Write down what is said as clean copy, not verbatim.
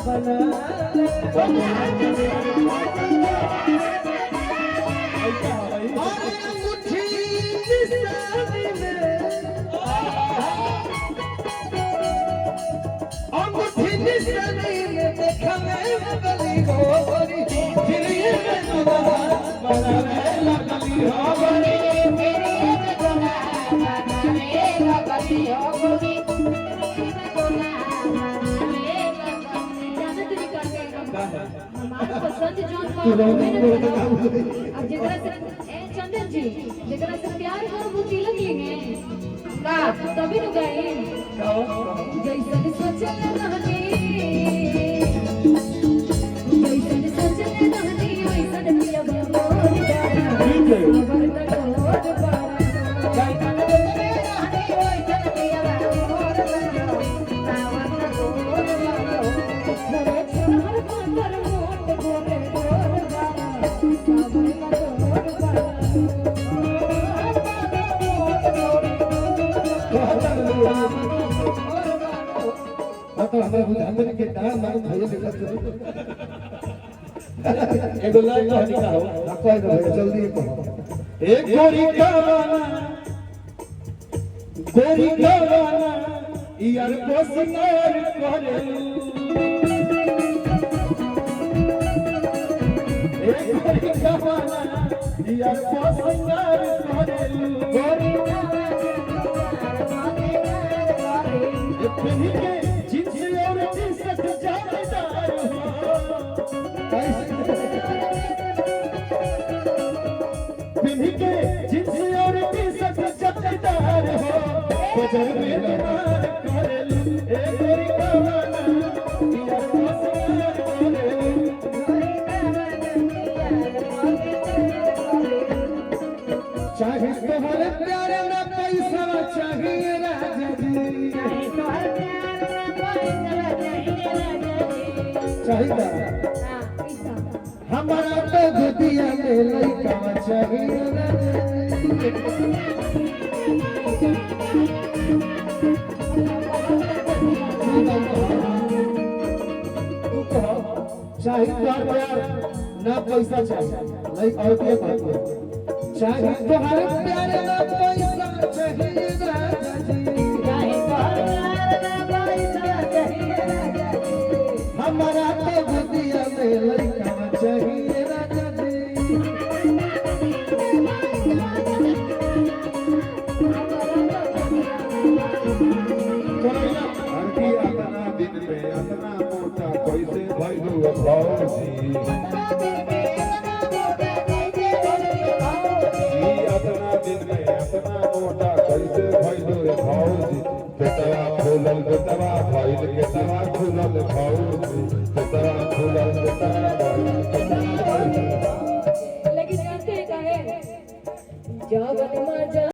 बना चंदन जी जरा से प्यार करो वो तिलक लेंगे तभी तो गए जैसे सोचल रहनी जैसे सोचल रहनी वैसा दिया अंदर के दान मारो भैया एगो लाइन कहानी का हो आपको भैया जल्दी कहो एक गोरी कावाना यार को सिंगार करे एक गोरी कावाना यार को सिंगार करे गोरी कावाना चाहिए तुम्हारे प्यारे ना पैसा चाहिए राजा जी चाहिए हमारा तो गुदिया में लड़का चाहिए राजा चाहिए प्यार ना पैसा चाहिए लाइक और क्या बात चाहिए तुम्हारे प्यारे ना पैसा चाहिए राजा जी चाहिए पैसा चाहिए राजा जी हमारा तो बुद्धिया में लड़का चाहिए राजा जी दिन में अपना मोटा कैसे भैलू भौजी बेटवा फूलल बेटवा भइल के तवा फूलल भौजी बेटवा फूलल